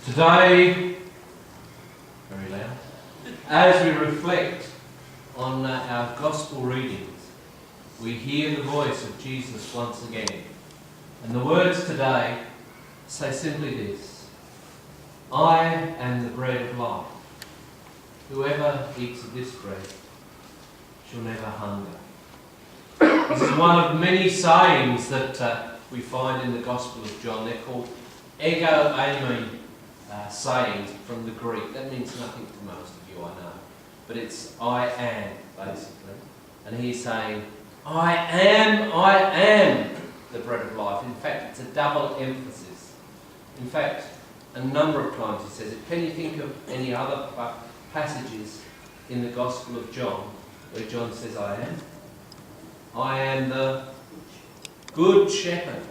Today, very loud, as we reflect on our gospel readings, we hear the voice of Jesus once again. And the words today say simply this: I am the bread of life. Whoever eats of this bread shall never hunger. This is one of many sayings that we find in the Gospel of John. They're called ego eimi sayings from the Greek. That means nothing to most of you, I know. But it's I am, basically. And he's saying, I am the bread of life. In fact, it's a double emphasis. In fact, a number of times he says it. Can you think of any other passages in the Gospel of John where John says, I am? I am the good shepherd.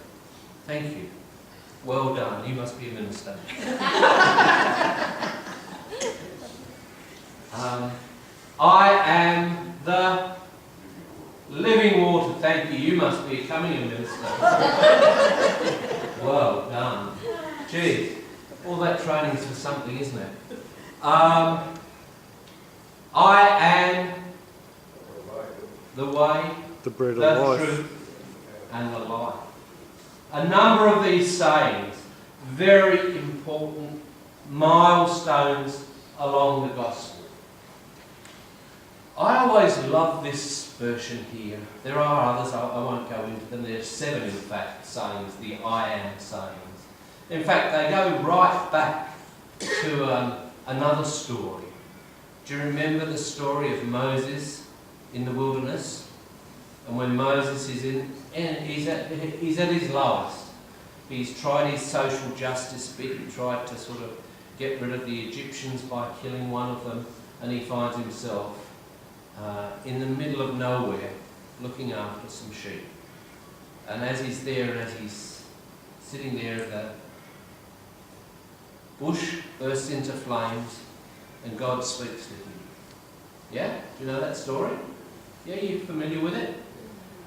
Thank you. Well done. You must be a minister. I am the living water. Thank you. You must be becoming a minister. Well done. Gee, all that training's for something, isn't it? I am the way, the bread of the life, truth, and the life. A number of these sayings, very important milestones along the gospel. I always love this version here. There are others, I won't go into them. There's 7, in fact, sayings, the I am sayings. In fact, they go right back to another story. Do you remember the story of Moses in the wilderness? And when Moses is he's at his lowest. He's tried his social justice bit. He tried to sort of get rid of the Egyptians by killing one of them, and he finds himself in the middle of nowhere looking after some sheep. And as he's there, as he's sitting there, the bush bursts into flames and God speaks to him. Yeah? Do you know that story? Yeah, you're familiar with it?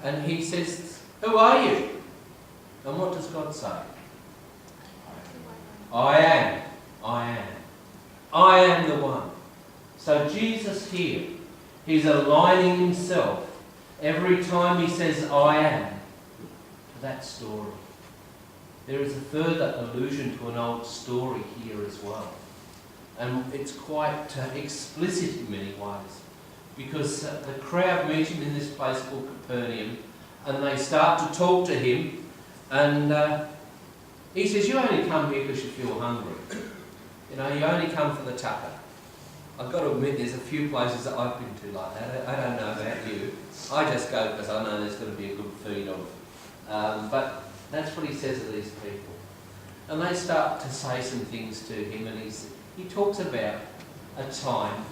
And he says, who are you? And what does God say? I am. I am. I am the one. So Jesus here, he's aligning himself every time he says I am to that story. There is a further allusion to an old story here as well. And it's quite explicit in many ways. Because the crowd meet him in this place called Capernaum, and they start to talk to him, and he says, you only come here because you feel hungry. You know, you only come for the tucker. I've got to admit, there's a few places that I've been to like that. I don't know about you. I just go because I know there's going to be a good feed of. But that's what he says to these people. And they start to say some things to him, and he talks about a time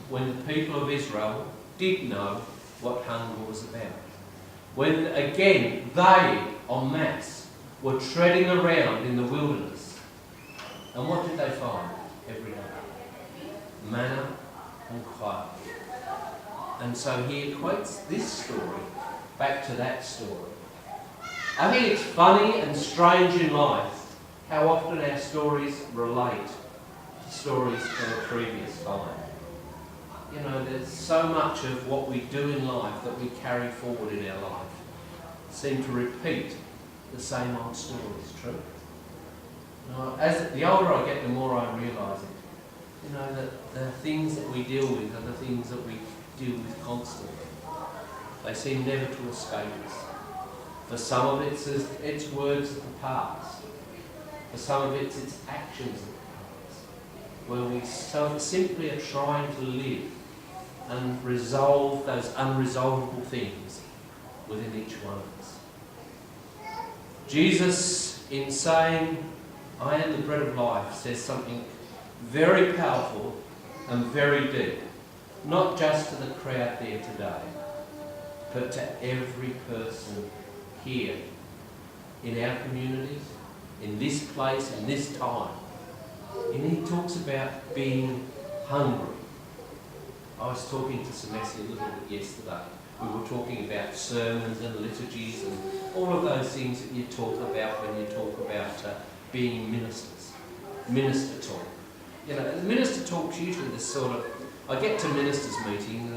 when the people of Israel did know what hunger was about. When, again, they, en masse, were treading around in the wilderness. And what did they find every day? Manna and quail. And so he equates this story back to that story. I think it's funny and strange in life how often our stories relate to stories from a previous time. You know, there's so much of what we do in life that we carry forward in our life seem to repeat the same old stories, true? You know, as the older I get, the more I realise it. You know, that the things that we deal with are the things that we deal with constantly. They seem never to escape us. For some of it's words of the past. For some of it's actions of the past. Where we so simply are trying to live and resolve those unresolvable things within each one of us. Jesus, in saying, I am the bread of life, says something very powerful and very deep. Not just to the crowd there today, but to every person here, in our communities, in this place, in this time. And he talks about being hungry. I was talking to Semesi a little bit yesterday. We were talking about sermons and liturgies and all of those things that you talk about when you talk about being ministers. minister talk. You know, the minister talk's usually this sort of, I get to minister's meeting,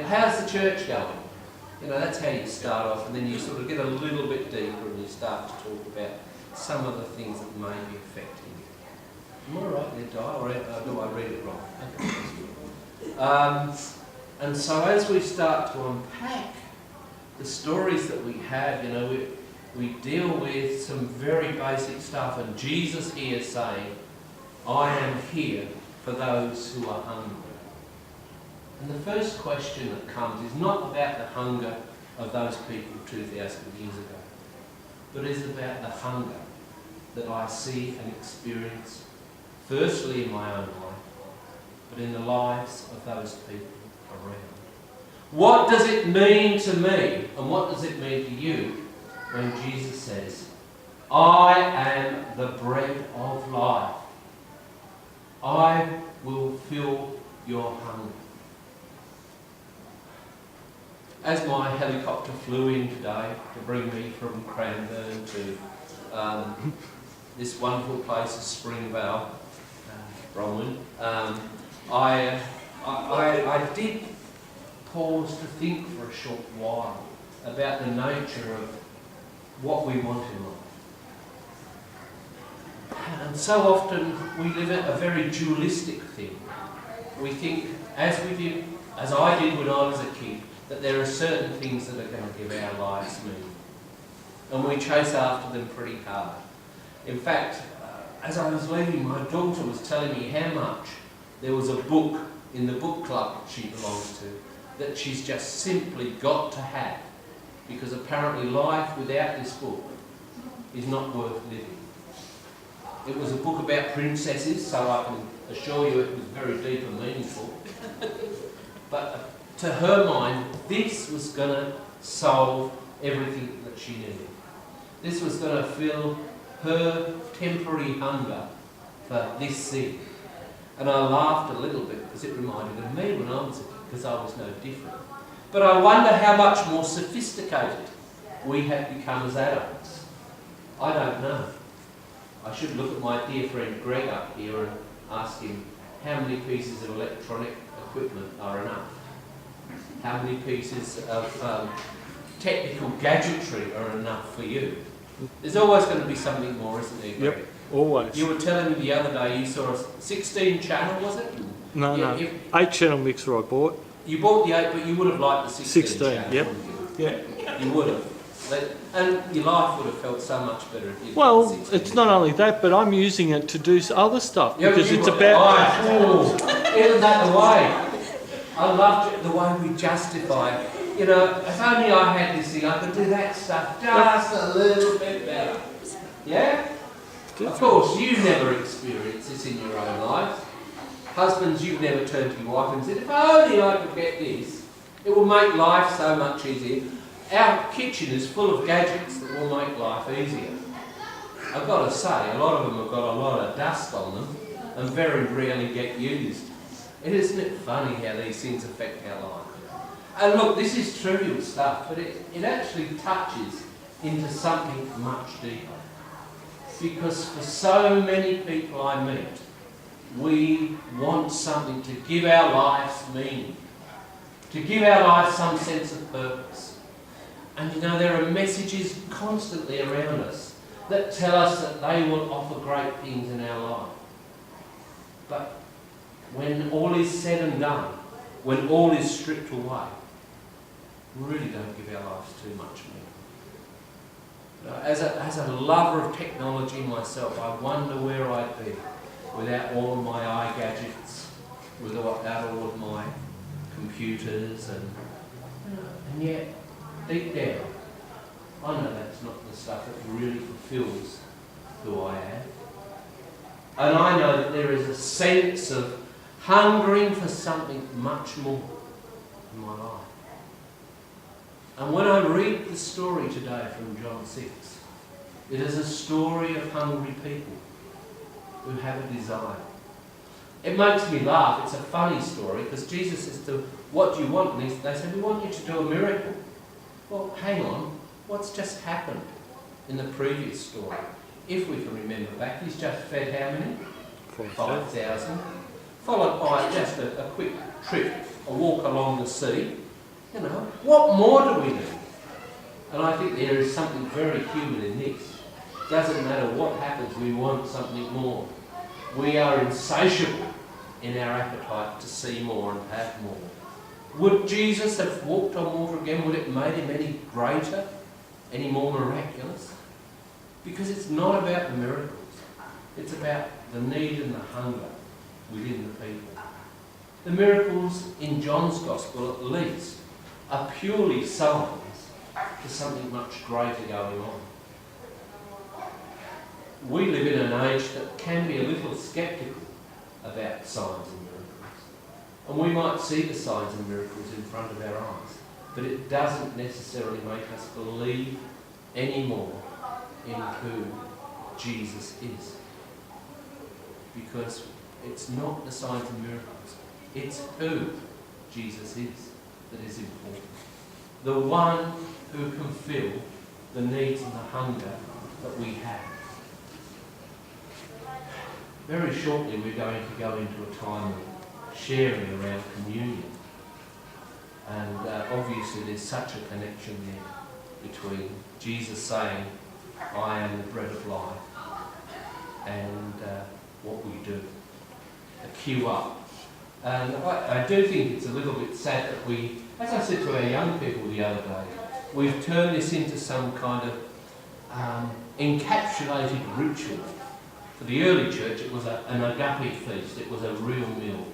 how's the church going? You know, that's how you start off, and then you sort of get a little bit deeper and you start to talk about some of the things that may be affecting you. Am I right there, Di? Or do I read it wrong? And so as we start to unpack the stories that we have, you know, we deal with some very basic stuff, and Jesus here saying, I am here for those who are hungry. And the first question that comes is not about the hunger of those people 2,000 years ago, but is about the hunger that I see and experience, firstly in my own life, but in the lives of those people around. What does it mean to me, and what does it mean to you, when Jesus says, I am the bread of life. I will fill your hunger. As my helicopter flew in today to bring me from Cranbourne to this wonderful place of Springvale, Bromwich, I did pause to think for a short while about the nature of what we want in life. And so often we live a very dualistic thing. We think, as I did when I was a kid, that there are certain things that are going to give our lives meaning. And we chase after them pretty hard. In fact, as I was leaving, my daughter was telling me how much there was a book in the book club she belongs to that she's just simply got to have, because apparently life without this book is not worth living. It was a book about princesses, so I can assure you it was very deep and meaningful. But to her mind, this was going to solve everything that she needed. This was going to fill her temporary hunger for this thing. And I laughed a little bit because it reminded of me when I was a kid, because I was no different. But I wonder how much more sophisticated we have become as adults. I don't know. I should look at my dear friend Greg up here and ask him how many pieces of electronic equipment are enough. How many pieces of technical gadgetry are enough for you? There's always going to be something more, isn't there, Greg? Yep, always. You were telling me the other day you saw a 16 channel, was it? No, 8 channel mixer I bought. You bought the 8, but you would have liked the 16 channel. Yep. Yeah. You would have. And your life would have felt so much better if you. Well, it's not only that, but I'm using it to do other stuff, because it's about. Isn't that the way? I loved the way we justify it. You know, if only I had this thing, I could do that stuff just a little bit better. Yeah? Of course, you never experienced this in your own life. Husbands, you've never turned to your wife and said, if only I could get this, it will make life so much easier. Our kitchen is full of gadgets that will make life easier. I've got to say, a lot of them have got a lot of dust on them and very rarely get used. Isn't it funny how these things affect our life? And look, this is trivial stuff, but it actually touches into something much deeper. Because for so many people I meet, we want something to give our lives meaning, to give our lives some sense of purpose. And you know, there are messages constantly around us that tell us that they will offer great things in our life. But when all is said and done, when all is stripped away, we really don't give our lives too much meaning. As a lover of technology myself, I wonder where I'd be without all of my eye gadgets, without all of my computers, and yet, deep down, I know that's not the stuff that really fulfills who I am. And I know that there is a sense of hungering for something much more in my life. And when I read the story today from John 6, it is a story of hungry people who have a desire. It makes me laugh. It's a funny story because Jesus says to, what do you want? And they said, we want you to do a miracle. Well, hang on. What's just happened in the previous story? If we can remember back, he's just fed how many? 5,000, followed by just a quick trip, a walk along the sea. You know, what more do we need? And I think there is something very human in this. Doesn't matter what happens, we want something more. We are insatiable in our appetite to see more and have more. Would Jesus have walked on water again? Would it have made him any greater, any more miraculous? Because it's not about the miracles. It's about the need and the hunger within the people. The miracles in John's Gospel, at least, are purely signs to something much greater going on. We live in an age that can be a little sceptical about signs and miracles. And we might see the signs and miracles in front of our eyes, but it doesn't necessarily make us believe any more in who Jesus is. Because it's not the signs and miracles, it's who Jesus is that is important. The one who can fill the needs and the hunger that we have. Very shortly we're going to go into a time of sharing around communion. And obviously there's such a connection there between Jesus saying, I am the bread of life, and what we do. A queue up. And I do think it's a little bit sad that we, as I said to our young people the other day, we've turned this into some kind of encapsulated ritual. For the early church, it was an agape feast. It was a real meal.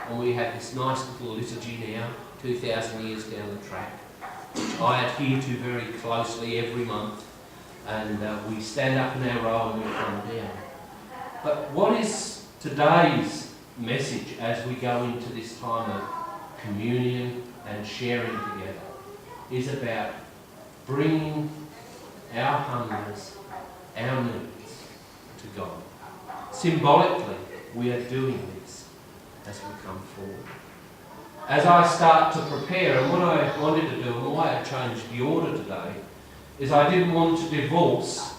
And we have this nice little liturgy now, 2,000 years down the track, which I adhere to very closely every month. And we stand up in our row and we come down. But what is today's message as we go into this time of communion and sharing together is about bringing our hungers, our needs to God. Symbolically, we are doing this as we come forward. As I start to prepare, and what I wanted to do and why I changed the order today is I didn't want to divorce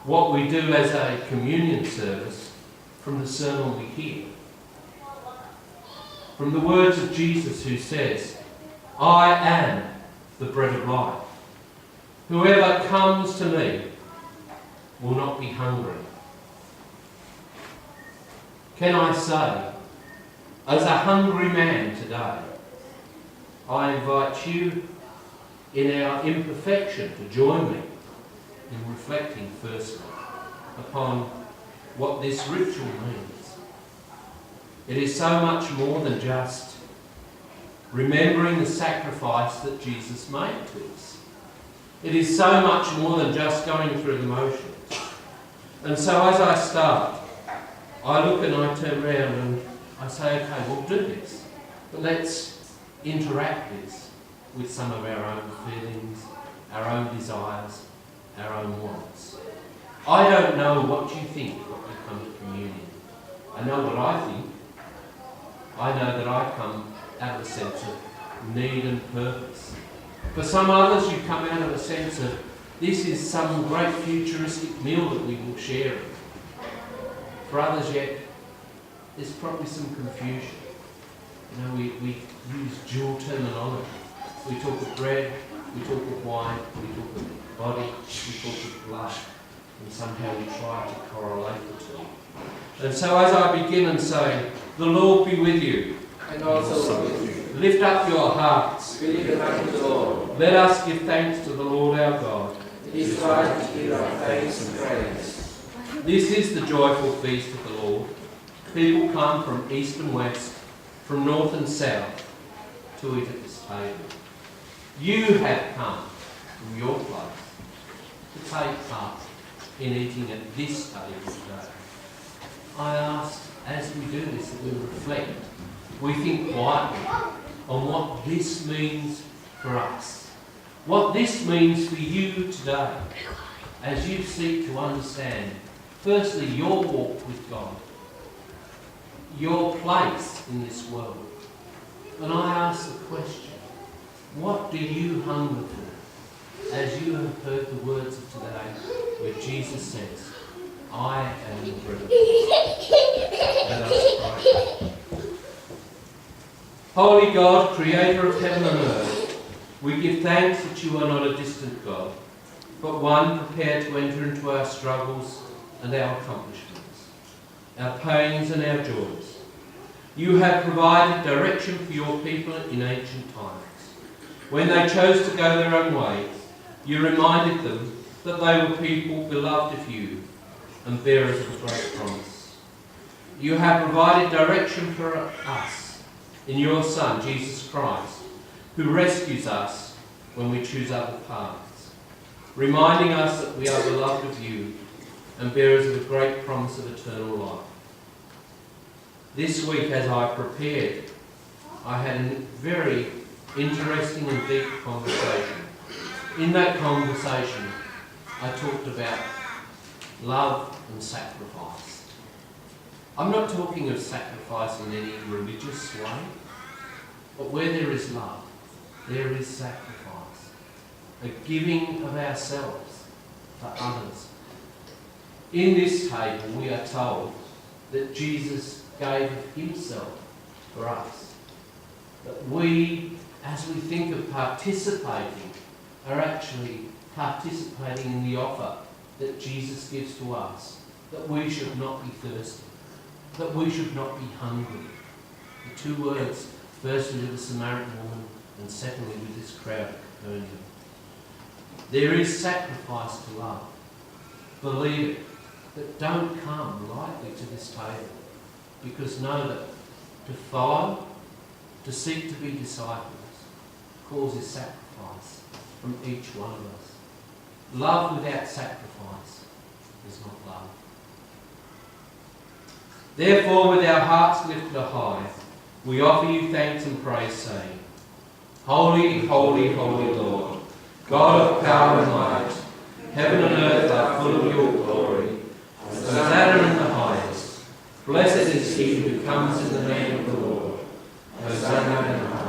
what we do as a communion service from the sermon we hear. From the words of Jesus who says, I am the bread of life. Whoever comes to me will not be hungry. Can I say, as a hungry man today, I invite you in our imperfection to join me in reflecting firstly upon what this ritual means. It is so much more than just remembering the sacrifice that Jesus made to us. It is so much more than just going through the motions. And so as I start, I look and I turn around and I say, okay, we'll do this. But let's interact this with some of our own feelings, our own desires, our own wants. I don't know what you think when you come to communion. I know what I think. I know that I come out of a sense of need and purpose. For some others, you come out of a sense of this is some great futuristic meal that we will share. For others yet, there's probably some confusion. You know, we use dual terminology. We talk of bread, we talk of wine, we talk of body, we talk of blood. And somehow we try to correlate the two. And so as I begin and say, the Lord be with you. And also with you. Lift up your hearts. We lift up to the Lord. Let us give thanks to the Lord our God. It is right to give our thanks and praise. This is the joyful feast of the Lord. People come from east and west, from north and south, to eat at this table. You have come from your place to take part in eating at this table today. I ask, as we do this, that we reflect, we think quietly on what this means for us. What this means for you today, as you seek to understand, firstly, your walk with God, your place in this world. And I ask the question, what do you hunger for? As you have heard the words of today, where Jesus says, I am the bread of life. Holy God, creator of heaven and earth, we give thanks that you are not a distant God, but one prepared to enter into our struggles and our accomplishments, our pains and our joys. You have provided direction for your people in ancient times. When they chose to go their own way, you reminded them that they were people beloved of you and bearers of a great promise. You have provided direction for us in your Son, Jesus Christ, who rescues us when we choose other paths, reminding us that we are beloved of you and bearers of a great promise of eternal life. This week, as I prepared, I had a very interesting and deep conversation. In that conversation, I talked about love and sacrifice. I'm not talking of sacrifice in any religious way, but where there is love, there is sacrifice. A giving of ourselves for others. In this table, we are told that Jesus gave himself for us. That we, as we think of participating, are actually participating in the offer that Jesus gives to us. That we should not be thirsty. That we should not be hungry. The two words, firstly with the Samaritan woman and secondly with this crowd at Capernaum. There is sacrifice to love. Believe it. But don't come lightly to this table, because know that to follow, to seek to be disciples, causes sacrifice from each one of us. Love without sacrifice is not love. Therefore, with our hearts lifted high, we offer you thanks and praise, saying, Holy, holy, holy Lord, God of power and might, heaven and earth are full of your glory. Hosanna in the highest. Blessed is he who comes in the name of the Lord. Hosanna in the highest.